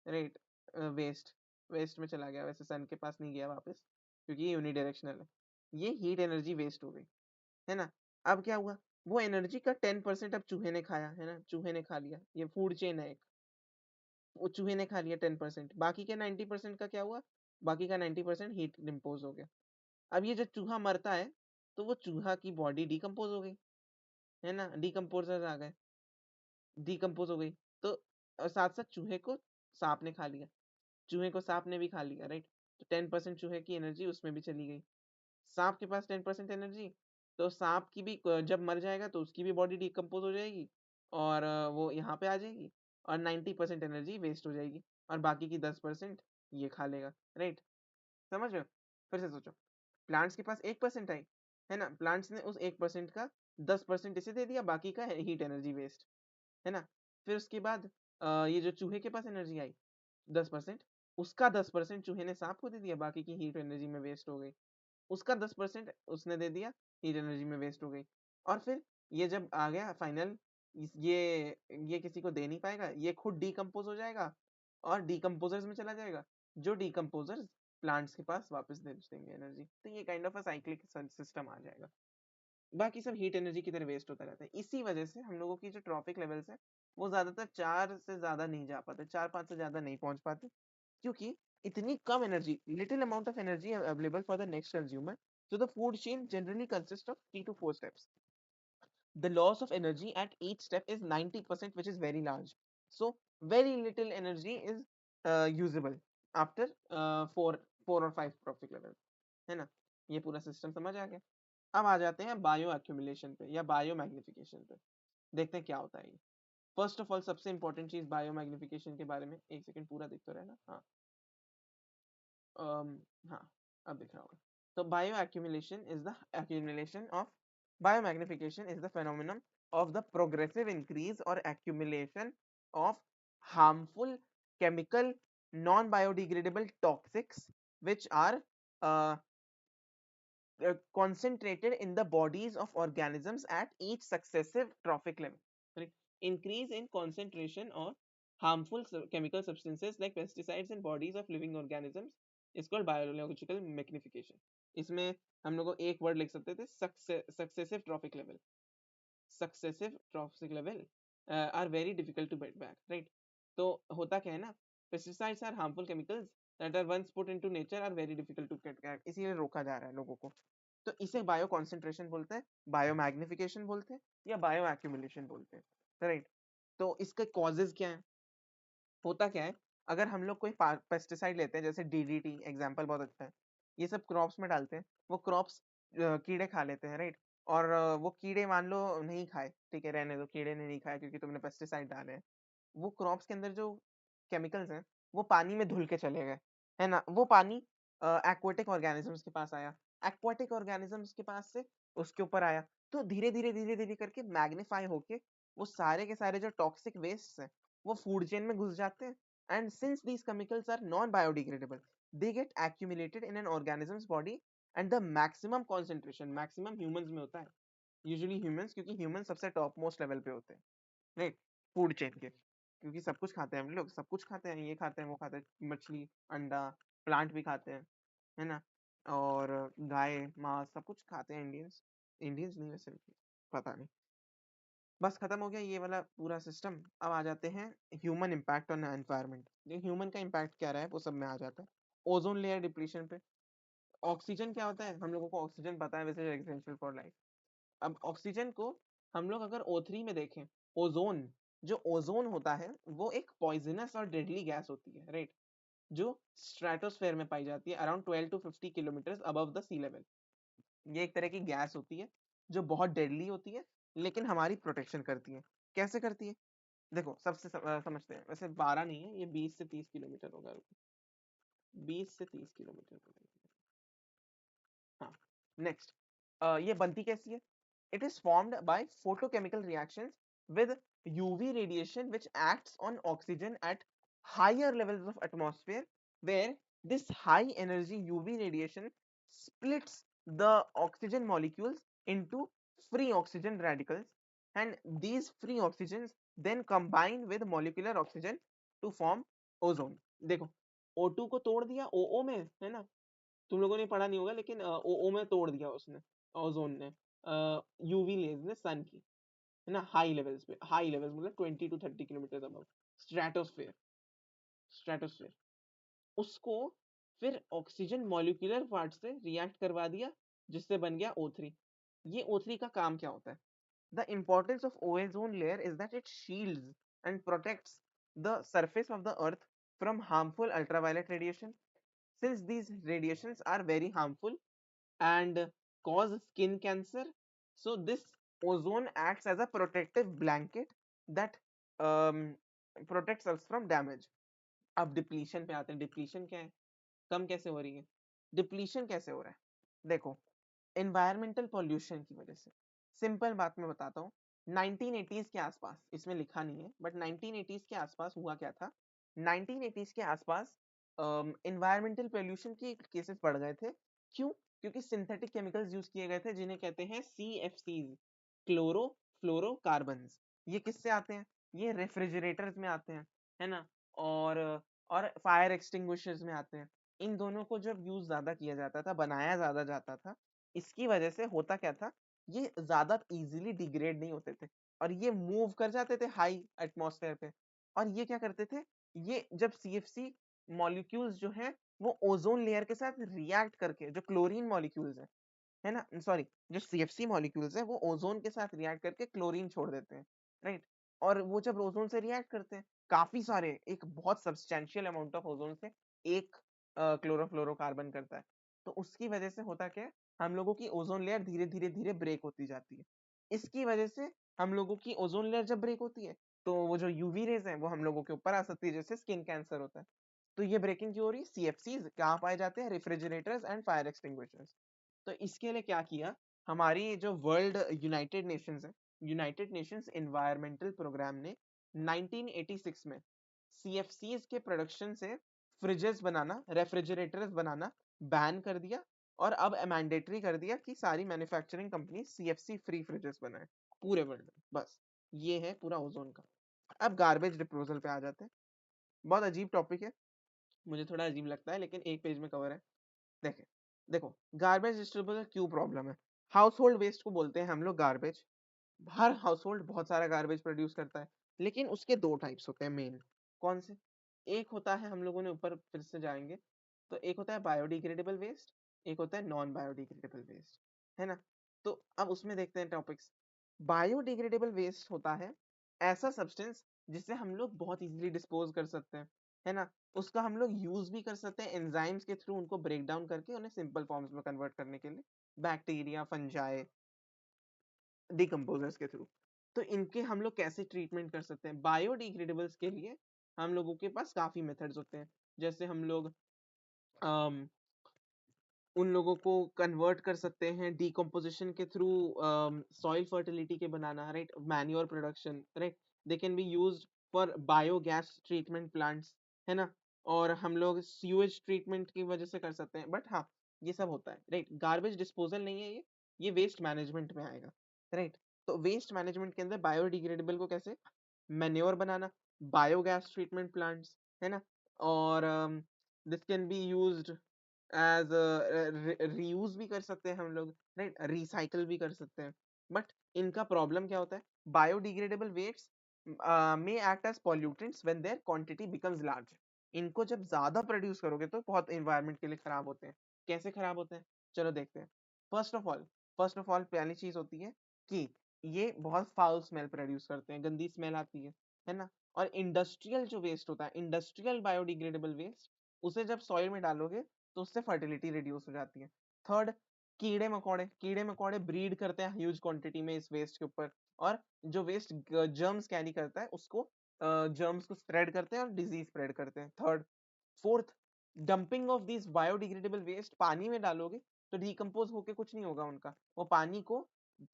राइट, वेस्ट, में चला गया, वैसे सन के पास नहीं गया वापस, क्योंकि ये यूनिडायरेक्शनल है, ये हीट एनर्जी वेस्ट हो गई, है ना। अब क्या हुआ, वो एनर्जी का 10% अब चूहे ने खाया, है ना, चूहे ने खा लिया, ये फूड चेन है एक, वो चूहे ने खा लिया 10%, बाकी के 90% का क्या हुआ, बाकी का 90% हीट डिम्पोज हो गया। अब ये जो चूहा मरता है तो वो चूहा की बॉडी डिकम्पोज हो गई, है ना, डिकम्पोजर आ गए, डिकम्पोज हो गई। तो साथ साथ चूहे को सांप ने खा लिया, चूहे को सांप ने भी खा लिया, राइट, तो 10% चूहे की एनर्जी उसमें भी चली गई। सांप के पास 10% एनर्जी, तो सांप की भी जब मर जाएगा तो उसकी भी बॉडी डिकम्पोज हो जाएगी, और वो यहाँ पे आ जाएगी, और 90% एनर्जी वेस्ट हो जाएगी, और बाकी की 10% ये खा लेगा, राइट। समझ रहे हो, फिर से सोचो, प्लांट्स के पास 1% आई, है ना, प्लांट्स ने उस 1% का 10% इसे दे दिया, बाकी का हीट एनर्जी वेस्ट, है ना। फिर उसके बाद ये जो चूहे के पास एनर्जी आई 10%, उसका 10% चूहे ने सांप को दे दिया, बाकी की हीट एनर्जी में वेस्ट हो गई, उसका 10% उसने दे दिया, हीट एनर्जी में वेस्ट हो गई। और फिर ये जब आ गया फाइनल, ये किसी को दे नहीं पाएगा, ये खुद डिकम्पोज हो जाएगा और डिकम्पोजर्स में चला जाएगा, जो डिकम्पोजर्स प्लांट्स के पास वापस दे देंगे एनर्जी, तो ये kind of a cyclic system आ जाएगा। बाकी सब हीट एनर्जी की तरह वेस्ट होता रहता है। इसी वजह से हम लोगों की जो ट्रॉपिक लेवल्स है वो ज्यादातर 4 से ज्यादा नहीं जा पाते, 4-5 से ज्यादा नहीं पहुंच पाते, क्योंकि इतनी कम energy, little amount of energy available for the next consumer. So the food chain generally consists of 3 to 4 steps. The loss of energy at each step is 90%, which is very large. So very little energy is usable after 4 or 5 trophic levels, है ना। ये पूरा सिस्टम समझ आ गया। अब आ जाते हैं बायो एक्यूमुलेशन पे या बायो मैग्निफिकेशन पे, देखते हैं क्या होता है ये। फर्स्ट ऑफ ऑल सबसे इंपॉर्टेंट चीज बायो मैग्निफिकेशन के बारे में, एक सेकंड पूरा देख तो रहना, हाँ, हाँ, अब दिख रहा होगा। तो biomagnification is the phenomenon of the progressive increase or accumulation of harmful chemical non-biodegradable toxics which are uh, concentrated in the bodies of organisms at each successive trophic level. Right? Increase in concentration of harmful chemical substances like pesticides in bodies of living organisms is called biological magnification. इसमें हम लोग को एक वर्ड लिख सकते थे, successive trophic level. Successive trophic level are very difficult to get back, right. तो होता क्या है ना, pesticides are harmful chemicals that are once put into nature are very difficult to get back, इसीलिए रोका जा रहा है लोगों को। तो इसे बायो कॉन्सेंट्रेशन बोलते हैं, बायो मैग्निफिकेशन बोलते हैं, या बायो एक्यूमुलेशन बोलते हैं, राइट। तो इसके कॉजेज क्या है, होता क्या है, अगर हम लोग कोई पेस्टिसाइड लेते हैं, जैसे डीडीटी एग्जांपल बहुत अच्छा है, ये सब क्रॉप्स में डालते हैं, वो क्रॉप्स कीड़े खा लेते हैं, राइट। और वो कीड़े मान लो नहीं खाए, ठीक है, रहने दो, कीड़े ने नहीं खाया क्योंकि तुमने पेस्टिसाइड डाले हैं, वो क्रॉप्स के अंदर जो केमिकल्स हैं वो पानी में धुल के चले गए, है ना। वो पानी एक्वाटिक ऑर्गेनिजम्स के पास आया, एक्वाटिक ऑर्गेनिजम्स के पास से उसके ऊपर आया, तो धीरे धीरे करके मैग्नीफाई होके वो सारे के सारे जो टॉक्सिक वेस्ट हैं वो फूड चेन में घुस जाते हैं। And since these chemicals are non biodegradable, they get accumulated in an organism's body and the maximum concentration, maximum humans में होता है, यूजुअली ह्यूमंस, क्योंकि ह्यूमन सबसे टॉप मोस्ट लेवल पे होते हैं, राइट, फूड चेन के, क्योंकि सब कुछ खाते हैं हम लोग, सब कुछ खाते हैं, ये खाते हैं, वो खाते हैं, मछली, अंडा, प्लांट भी खाते हैं, है ना। और गाय, मांस, सब कुछ खाते हैं इंडियंस, इंडियंस नहीं वैसे, पता नहीं। बस खत्म हो गया ये वाला पूरा सिस्टम। अब आ जाते हैं human impact on environment. Human का इम्पैक्ट क्या रहा है वो सब में आ जाता है। ओजोन लेयर डिप्लीशन पे, ऑक्सीजन क्या होता है, हम लोगों को ऑक्सीजन पता है वैसे, एसेंशियल फॉर लाइफ। अब ऑक्सीजन को हम लोग अगर O3 में देखें, ओजोन, जो ओजोन होता है वो एक पॉइजनस और डेडली गैस होती है, राइट, जो स्ट्रेटोस्फेयर में पाई जाती है around 12 to 50 kilometre above the sea level. ये एक तरह की गैस होती है जो बहुत डेडली होती है, लेकिन हमारी प्रोटेक्शन करती है। कैसे करती है, देखो सबसे समझते हैं, वैसे 12 नहीं है ये, 20 से 30 किलोमीटर होगा, 20 से 30 किलोमीटर होगा। हाँ, नेक्स्ट, ये बनती कैसी है, it is formed by photochemical reactions with UV radiation which acts on oxygen at higher levels of atmosphere, where this high energy UV radiation splits the oxygen molecules into free oxygen radicals, and these free oxygens then combine with molecular oxygen to form ozone। देखो, O2 को तोड़ दिया OO में, है ना, तुम लोगों ने पढ़ा नहीं होगा, लेकिन ओ में तोड़ दिया उसने, ओजोन ने, यूवी रेज ने सन की, है ना, हाई लेवल्स पे, हाई लेवल्स मतलब 20 to 30 kilometre above stratosphere, stratosphere, उसको फिर ऑक्सीजन मॉलिक्यूलर पार्ट से रिएक्ट करवा दिया, जिससे बन गया O3। ये O3 का काम क्या होता है, the importance of ozone layer is that it shields and protects the surface of the earth from harmful ultraviolet radiation. Since these radiations are very harmful and cause skin cancer, so this ozone acts as a protective blanket that um, protects us from damage। अब डिप्लीशन पे आते हैं, डिप्लीशन क्या है, कम कैसे हो रही है, डिप्लीशन कैसे हो रहा है, देखो, एनवायरमेंटल पॉल्यूशन की वजह से। सिंपल बात मैं बताता हूँ, 1980s के आसपास, इसमें लिखा नहीं है बट 1980s के आसपास हुआ क्या था, 1980s के आसपास एनवायरमेंटल पॉल्यूशन के केसेस बढ़ गए थे। क्यों, क्योंकि सिंथेटिक केमिकल्स यूज किए गए थे जिन्हें कहते हैं CFCs, क्लोरो फ्लोरोकार्बन्स। ये किससे आते हैं, ये रेफ्रिजरेटर्स में आते हैं, है ना, और फायर एक्सटिंग्विशर्स में आते हैं। इन दोनों को जब यूज ज्यादा किया जाता था, बनाया ज्यादा जाता था, इसकी वजह से होता क्या था, ये ज्यादा इजीली डिग्रेड नहीं होते थे, और ये मूव कर जाते थे हाई एटमॉस्फेयर पे। और ये क्या करते थे, ये जब CFC मॉलिक्यूल्स जो है वो ओजोन लेयर के साथ रिएक्ट करके, जो क्लोरीन मॉलिक्यूल्स है ना, सॉरी, जो CFC मॉलिक्यूल्स है वो ओजोन के साथ रिएक्ट करके क्लोरीन छोड़ देते हैं, राइट। और वो जब ओजोन से रिएक्ट करते हैं, काफी सारे, एक बहुत सब्सटैंशियल अमाउंट ऑफ ओजोन से एक क्लोरोफ्लोरोकार्बन करता है। तो उसकी वजह से होता क्या है, हम लोगों की ओजोन लेयर धीरे धीरे धीरे ब्रेक होती जाती है। इसकी वजह से हम लोगों की ओजोन लेयर जब ब्रेक होती है, तो वो जो यूवी रेज है वो हम लोगों के ऊपर आ सकती है, जैसे स्किन कैंसर होता है। तो ये ब्रेकिंग क्यों हो रही है, CFCs कहाँ पाए जाते हैं, रेफ्रिजरेटर्स एंड फायर एक्सटिंग्विशर्स। तो इसके लिए क्या किया, हमारी जो वर्ल्ड यूनाइटेड नेशंस है, यूनाइटेड नेशंस एनवायरमेंटल प्रोग्राम ने 1986 में CFCs के प्रोडक्शन से फ्रिजेस बनाना, रेफ्रिजरेटर्स बनाना बैन कर दिया, और अब मैंडेटरी कर दिया कि सारी manufacturing company CFC free freezes बनाए पूरे वर्ल्ड में। बस ये है पूरा ओजोन का। अब गार्बेज डिस्पोजल पे आ जाते हैं, बहुत अजीब टॉपिक है, मुझे थोड़ा अजीब लगता है लेकिन एक पेज में कवर है। देखे, देखो गार्बेज डिस्ट्रीब्यूशन क्यों प्रॉब्लम है। हाउस होल्ड वेस्ट को बोलते हैं हम लोग गार्बेज। हर हाउस होल्ड बहुत सारा गार्बेज प्रोड्यूस करता है, लेकिन उसके दो टाइप्स होते हैं मेन। कौन से? एक होता है, हम लोगों ने ऊपर फिर से जाएंगे, तो एक होता है बायोडिग्रेडेबल वेस्ट, एक होता है नॉन बायोडिग्रेडेबल वेस्ट, है ना। तो अब उसमें देखते हैं टॉपिक्स। बायोडिग्रेडेबल वेस्ट होता है ऐसा सब्सटेंस जिसे हम लोग बहुत इजीली डिस्पोज कर सकते हैं, है ना। उसका हम लोग यूज भी कर सकते हैं एंजाइम्स के थ्रू, उनको ब्रेक डाउन करके उन्हें सिंपल फॉर्म्स में कन्वर्ट करने के लिए, बैक्टीरिया, फंजाई, डिकम्पोजर्स के थ्रू। तो इनके हम लोग कैसे ट्रीटमेंट कर सकते हैं? बायोडिग्रेडेबल्स के लिए हम लोगों के पास काफी मेथड्स होते हैं। जैसे हम लोग उन लोगों को कन्वर्ट कर सकते हैं डिकम्पोजिशन के थ्रू, सॉइल फर्टिलिटी के बनाना, right, manure production, right. They can be used for biogas treatment plants, है ना। और हम लोग सीवेज ट्रीटमेंट की वजह से कर सकते हैं, बट हाँ, ये सब होता है, राइट। गार्बेज डिस्पोजल नहीं है ये वेस्ट मैनेजमेंट में आएगा, राइट। तो वेस्ट मैनेजमेंट के अंदर बायोडिग्रेडेबल को कैसे मैन्योर बनाना, बायोगैस ट्रीटमेंट प्लांट्स, है ना। और this can be used as reuse भी कर सकते हैं हम लोग, राइट, रिसाइकल भी कर सकते हैं। बट इनका प्रॉब्लम क्या होता है? Biodegradable waste may act as pollutants when their quantity becomes large। इनको जब ज्यादा प्रोड्यूस करोगे तो बहुत एनवायरनमेंट के लिए खराब होते हैं। कैसे खराब होते हैं, चलो देखते हैं। फर्स्ट ऑफ ऑल पहली चीज होती है कि ये बहुत फाउल स्मेल प्रोड्यूस करते हैं, गंदी स्मेल आती है ना। और इंडस्ट्रियल जो वेस्ट होता है, इंडस्ट्रियल बायोडिग्रेडेबल वेस्ट, उसे जब सॉइल में डालोगे तो उससे फर्टिलिटी रिड्यूस हो जाती है। थर्ड, कीड़े मकोड़े ब्रीड करते हैं ह्यूज क्वांटिटी में इस वेस्ट के ऊपर, और जो वेस्ट जर्म्स कैरी करता है उसको, जर्म्स को स्प्रेड करते हैं और डिजीज स्प्रेड करते हैं। Third, fourth, dumping of this biodegradable waste पानी में डालोगे तो डिकम्पोज होके कुछ नहीं होगा उनका, वो पानी को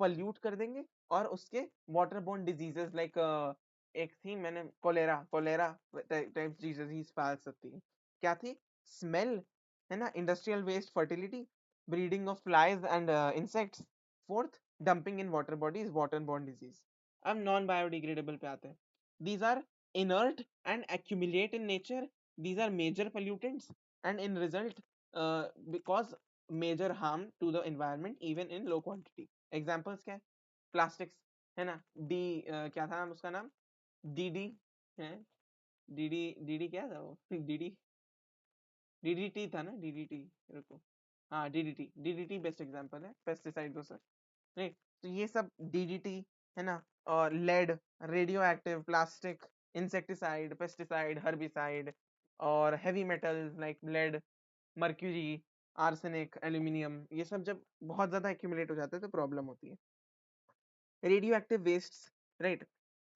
पल्यूट कर देंगे, और उसके वाटर बोर्न डिजीजेस लाइक, एक थी, मैंने कोलेरा कोलेरा टाइप डिजीज फैल सकती है। क्या थी? स्मेल, है ना, industrial waste, fertility, breeding of flies and insects. Fourth, dumping in water bodies, water borne disease. अब नॉन बायोडिग्रेडेबल पे आते हैं। These are inert and accumulate in nature. These are major pollutants and in result cause major harm to the environment even in low quantity. Examples क्या है? Plastics, है ना। क्या था उसका नाम? डीडी है। डीडी क्या था वो? डीडी डीडीटी था ना, डीडीटी। रुको, हाँ, डीडीटी बेस्ट एग्जांपल है पेस्टिसाइड को सर, राइट। तो ये सब डीडीटी, है ना। और lead, radioactive, plastic, insecticide, pesticide, herbicide, और heavy metals like lead, mercury, arsenic, aluminium, ये सब जब बहुत ज्यादा एक्यूमुलेट हो जाते हैं तो प्रॉब्लम होती है। रेडियो एक्टिव वेस्ट, राइट,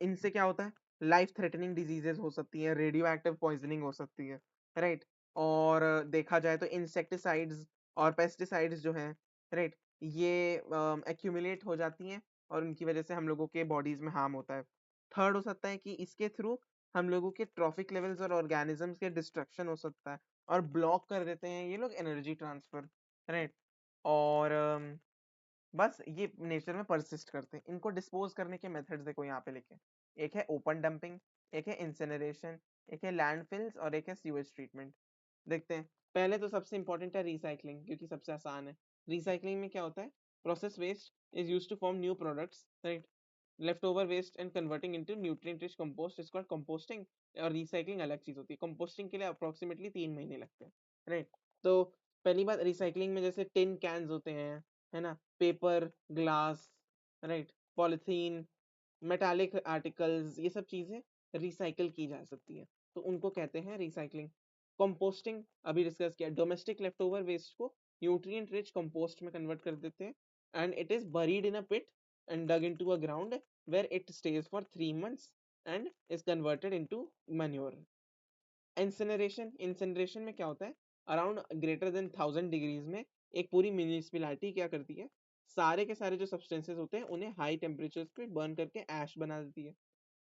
इनसे क्या होता है? लाइफ थ्रेटनिंग डिजीजेस हो सकती है, रेडियो एक्टिव पॉइजनिंग हो सकती है, राइट। और देखा जाए तो इंसेक्टिसाइड्स और पेस्टिसाइड्स जो हैं, राइट, ये एक्यूमुलेट हो जाती हैं और उनकी वजह से हम लोगों के बॉडीज में हार्म होता है। थर्ड हो सकता है कि इसके थ्रू हम लोगों के ट्रॉफिक लेवल्स और ऑर्गेनिजम्स के डिस्ट्रक्शन हो सकता है, और ब्लॉक कर देते हैं ये लोग एनर्जी ट्रांसफर, राइट। और बस ये नेचर में परसिस्ट करते हैं। इनको डिस्पोज करने के मेथड्स देखो यहाँ पे लिखे। एक है ओपन डंपिंग, एक है इंसिनरेशन, एक है लैंडफिल्स, और एक है सीवेज ट्रीटमेंट। देखते हैं। पहले तो सबसे इंपॉर्टेंट है रिसाइकलिंग, क्योंकि सबसे आसान है। रिसाइकलिंग में क्या होता है? Process waste is used to form new products, right. Leftover waste and converting into nutrient rich compost is called composting. और रिसाइकलिंग अलग चीज होती है। कंपोस्टिंग के लिए अप्रोक्सीमेटली 3 महीने लगते हैं, राइट। तो पहली बात, रिसाइकलिंग में जैसे टिन कैन्स होते हैं, है ना, paper, glass, right, polythene, metallic articles, ये सब चीजें रिसाइकल की जा सकती है, तो उनको कहते हैं रिसाइकलिंग। कंपोस्टिंग अभी डिस्कस किया, डोमेस्टिक लेफ्टओवर वेस्ट को न्यूट्रिएंट रिच कंपोस्ट में कन्वर्ट कर देते हैं, and it is buried in a pit and dug into a ground where it stays for 3 months and is converted into manure. Incineration में क्या होता है? अराउंड ग्रेटर देन 1000 डिग्रीज में एक पूरी म्यूनिसिपैलिटी क्या करती है? सारे के सारे जो सब्सटेंसेस होते हैं उन्हें हाई टेम्परेचर पे बर्न करके ऐश बना देती है।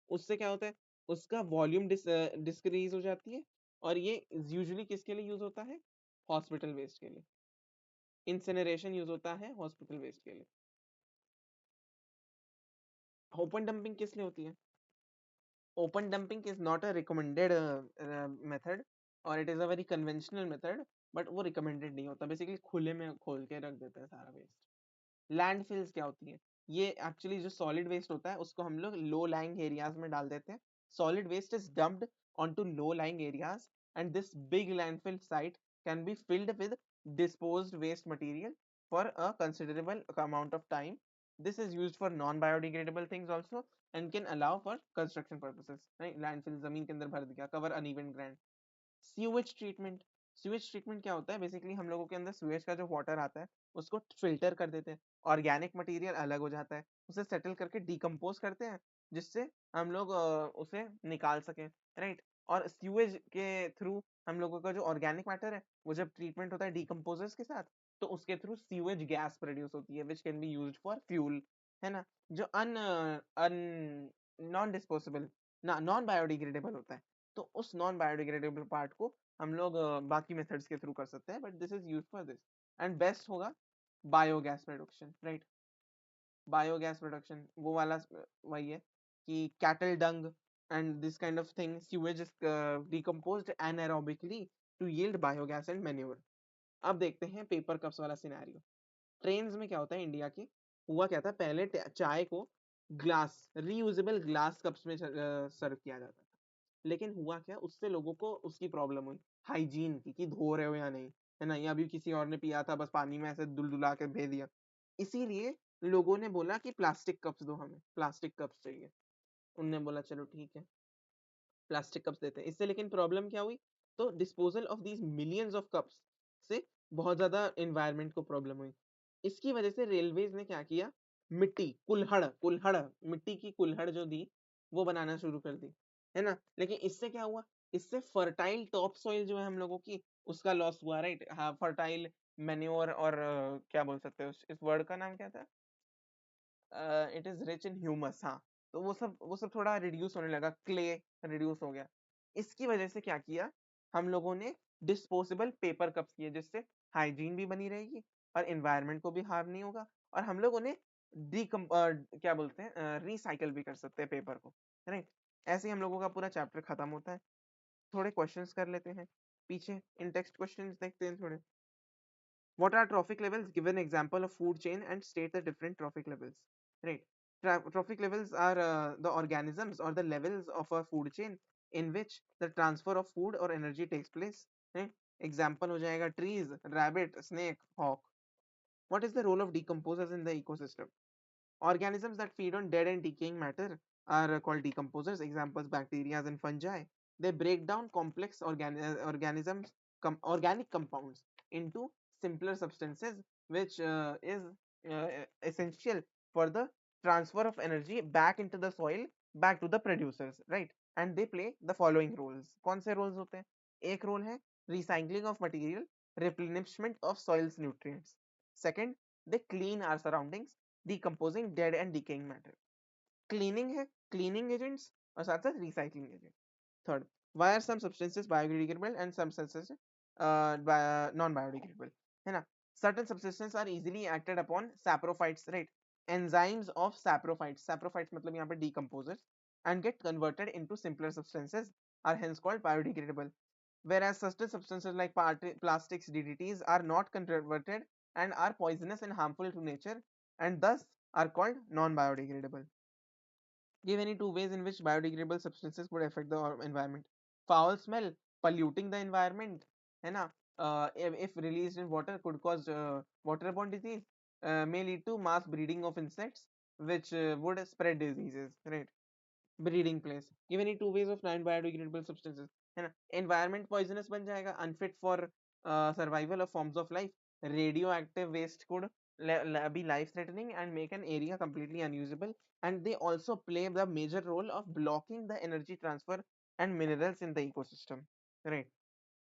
उससे क्या होता है? उसका वॉल्यूम डिक्रीज हो जाती है, और ये यूजुअली किसके लिए यूज होता है? हॉस्पिटल वेस्ट के लिए। इंसिनरेशन यूज होता है हॉस्पिटल वेस्ट के लिए। ओपन डंपिंग किस लिए होती है? Open dumping is not a recommended method, और it is a very conventional method, but वो रिकमेंडेड नहीं होता, बेसिकली खुले में खोल के रख देते हैं सारा वेस्ट। लैंडफिल्स क्या होती है? ये एक्चुअली जो सॉलिड वेस्ट होता है उसको हम लोग लो लाइंग एरियाज में डाल देते हैं। Solid waste is dumped onto low lying areas, and this big landfill site can be filled with disposed waste material for a considerable amount of time. This is used for non-biodegradable things also and can allow for construction purposes, right? Landfill जमीन के अंदर भर दिया, cover uneven ground। Sewage treatment. Sewage treatment क्या होता है? बेसिकली हम लोगों के अंदर सीवेज का जो वाटर आता है उसको फिल्टर कर देते हैं, ऑर्गेनिक मटेरियल अलग हो जाता है, उसे सेटल करके डिकम्पोज करते हैं, जिससे हम लोग उसे निकाल सकें, राइट। और सीवेज के थ्रू हम लोगों का जो ऑर्गेनिक मैटर है वो जब ट्रीटमेंट होता है डिकम्पोजर्स के साथ, तो उसके थ्रू सीवेज गैस प्रोड्यूस होती है, which can be used for fuel, है ना। जो अन अन नॉन डिस्पोजेबल ना नॉन बायोडिग्रेडेबल होता है, तो उस नॉन बायोडिग्रेडेबल पार्ट को हम लोग बाकी मेथड्स के थ्रू कर सकते हैं, but this is use for this. And best होगा biogas production, right. Biogas production वो वाला वही है कि cattle dung and this kind of thing sewage is decomposed anaerobically to yield biogas and manure. अब देखते हैं पेपर कप्स वाला सिनेरियो। ट्रेन्स में क्या होता है इंडिया के? हुआ क्या था पहले, चाय को ग्लास रीयूजेबल ग्लास कप्स में सर्व किया जाता था, लेकिन हुआ क्या, उससे लोगों को उसकी प्रॉब्लम हुई हाइजीन की, कि धो रहे हो या नहीं, है ना, या अभी किसी और ने पिया था बस पानी में ऐसे दुलदुला के भेज दिया। इसीलिए लोगों ने बोला कि प्लास्टिक कप्स दो, हमें प्लास्टिक कप्स चाहिए। उनने बोला चलो ठीक है, प्लास्टिक कप्स देते हैं इससे। लेकिन प्रॉब्लम क्या हुई? तो disposal of these millions of cups से बहुत ज्यादा एनवायरनमेंट को प्रॉब्लम हुई। इसकी वजह से रेलवेज ने क्या किया, मिट्टी कुल्हड़ कुल्हड़ मिट्टी की कुल्हड़ जो दी वो बनाना शुरू कर दी, है ना। लेकिन इससे क्या हुआ? इससे फर्टाइल टॉप सॉइल जो है हम लोगों की, उसका लॉस हुआ, राइट। हाँ, फर्टाइल मेन्योर, और क्या बोल सकते हो इस वर्ड का नाम क्या था? It is rich in humus, हाँ। तो वो सब थोड़ा रिड्यूस होने लगा, क्ले रिड्यूस हो गया। इसकी वजह से क्या किया हम लोगों ने? डिस्पोजेबल पेपर कप्स किए, जिससे हाइजीन भी बनी रहेगी और एनवायरनमेंट को भी हार्म नहीं होगा, और हम लोग उन्हें क्या बोलते हैं, रिसाइकल भी कर सकते हैं पेपर को, राइट। ऐसे ही हम लोगों का पूरा चैप्टर खत्म होता है। थोड़े क्वेश्चंस कर लेते हैं पीछे, इन टेक्स्ट क्वेश्चंस देखते हैं थोड़े। What are trophic levels? Give an example of food chain and state the different trophic levels. Right. Trophic levels are the organisms or the levels of a food chain in which the transfer of food or energy takes place. Right. Example हो जाएगा trees, rabbit, snake, hawk. What is the role of decomposers in the ecosystem? Organisms that feed on dead and decaying matter are called decomposers. Examples: bacteria and fungi. They break down complex organisms, organic compounds into simpler substances, which is essential for the transfer of energy back into the soil, back to the producers, right? And they play the following roles. कौन से roles होते हैं? एक role है recycling of material, replenishment of soil's nutrients. Second, they clean our surroundings, decomposing dead and decaying matter. Cleaning है cleaning agents और साथ साथ recycling agent. Third, why are some substances biodegradable and some substances non-biodegradable? है ना? Certain substances are easily acted upon saprophytes, right? Enzymes of saprophytes. Saprophytes मतलब यहाँ पे decomposers and get converted into simpler substances are hence called biodegradable. Whereas certain substances like plastics, DDTs are not converted and are poisonous and harmful to nature and thus are called non-biodegradable. Give any two ways in which biodegradable substances would affect the environment. Foul smell, polluting the environment, है ना? If released in water could cause waterborne disease, may lead to mass breeding of insects, which would spread diseases, right? Breeding place. Given any two ways of non biodegradable substances, है ना। environment poisonous बन जाएगा, unfit for survival of forms of life. Radioactive waste could be life threatening and make an area completely unusable, and they also play the major role of blocking the energy transfer and minerals in the ecosystem, right?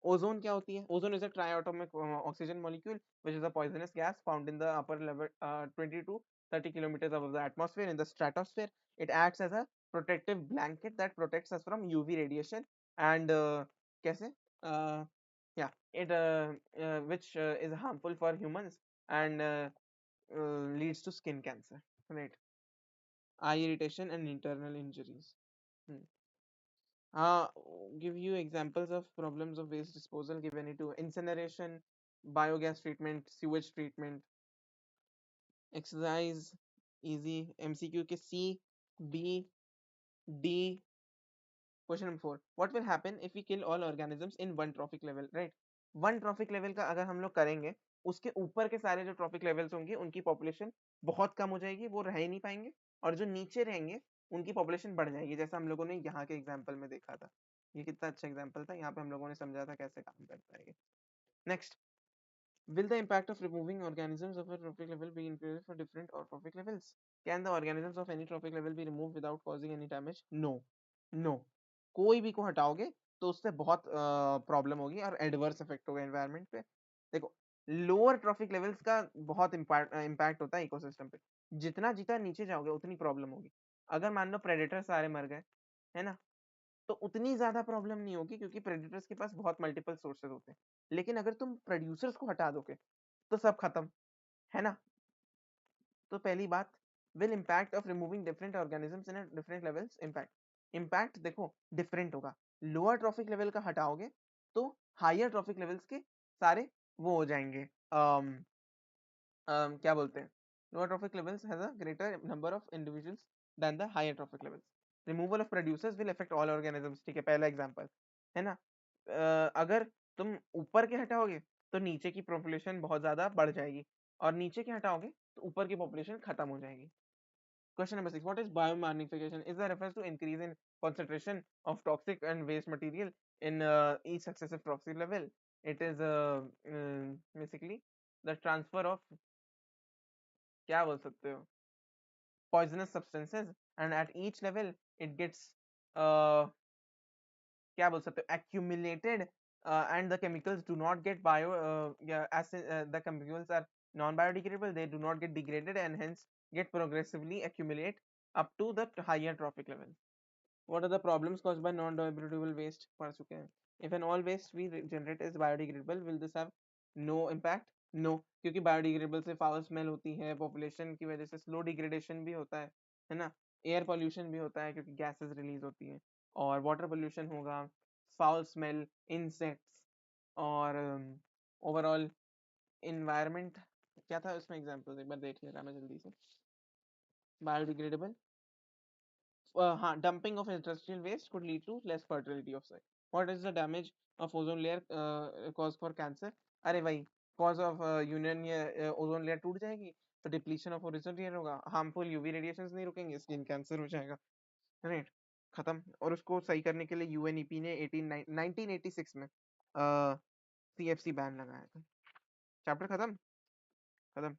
Ozone क्या होती है? Ozone is a triatomic oxygen molecule which is a poisonous gas found in the upper level 20 to 30 kilometers above the atmosphere in the stratosphere. It acts as a protective blanket that protects us from UV radiation and कैसे? Uh, yeah, it which is harmful for humans and leads to skin cancer, right? Eye irritation and internal injuries. Hmm. Give you examples of problems of waste disposal given into incineration, biogas treatment, sewage treatment. Exercise easy MCQ के C, B, D. Question number 4. What will happen if we kill all organisms in one trophic level? Right. One trophic level का अगर हम लोग करेंगे, उसके ऊपर के सारे जो ट्रॉफिक लेवल्स होंगे उनकी पॉपुलेशन बहुत कम हो जाएगी, वो रह ही नहीं पाएंगे, और जो नीचे रहेंगे उनकी पॉपुलेशन बढ़ जाएगी, जैसा हम लोगों ने यहाँ के एग्जाम्पल में देखा था। ये कितना अच्छा एग्जाम्पल था, यहाँ पे हम लोगों ने समझा था कैसे काम करता है ये। Next, will the impact of removing organisms of a trophic level be increased for different or trophic levels? Can the organisms of any trophic level be removed without causing any damage? No. No. कोई भी को हटाओगे तो उससे बहुत प्रॉब्लम होगी और एडवर्स इफेक्ट होगा एनवायरनमेंट पे। देखो, लोअर ट्रॉफिक लेवल्स का बहुत इम्पैक्ट होता है इकोसिस्टम पे। जितना जितना नीचे जाओगे उतनी प्रॉब्लम होगी। अगर मान लो प्रेडेटर सारे मर गए, है ना, तो उतनी ज्यादा प्रॉब्लम नहीं होगी क्योंकि प्रेडेटर्स के पास बहुत मल्टीपल सोर्सेज होते हैं। लेकिन अगर तुम प्रोड्यूसर्स को हटा दोगे तो सब खत्म, है ना। तो पहली बात, will impact of removing different organisms in different levels. Impact देखो डिफरेंट होगा। लोअर ट्रॉफिक लेवल का हटाओगे तो हायर ट्रॉफिक लेवल्स के सारे वो हो जाएंगे। क्या बोलते हैं, lower trophic levels has a greater number of individuals than the higher trophic levels. Removal of producers will affect all organisms, ठीक है, पहला एग्जांपल, है ना। अगर तुम ऊपर के हटाओगे तो नीचे की पॉपुलेशन बहुत ज्यादा बढ़ जाएगी, और नीचे के हटाओगे तो ऊपर की पॉपुलेशन खत्म हो जाएगी। Question number 6. What is biomagnification? Is the reference to increase in concentration of toxic and waste material in each successive toxic level. It is basically the transfer of, क्या बोल सकते हो, poisonous substances, and at each level it gets क्या बोल सकते हो, accumulated, and the chemicals do not get yeah, as the chemicals are non biodegradable, they do not get degraded and hence get progressively accumulate up to the higher trophic level. What are the problems caused by non-biodegradable waste? पढ़ चुके हैं। If an all waste we generate is biodegradable, will this have no impact? No, क्योंकि biodegradable से foul smell होती है, population की वजह से slow degradation भी होता है ना, air pollution भी होता है क्योंकि gases release होती हैं, और water pollution होगा, foul smell, insects, और overall environment। क्या था उसमें एग्जाम्पल, एक बार देख लेगा मैं जल्दी से। बायोडिग्रेडेबल, हाँ, dumping of industrial waste could lead to less fertility of soil. What is the damage of ozone layer cause for cancer? अरे भाई, cause of union ये ozone layer टूट जाएगी तो डिप्लीशन ऑफ ओजोन लेयर होगा, हार्मफुल यूवी रेडिएशंस नहीं रुकेंगे, स्किन कैंसर हो जाएगा, राइट, खत्म। और उसको सही करने के लिए यूएनईपी ने 1986 में सीएफसी बैन लगाया था। चैप्टर खत्म खत्म।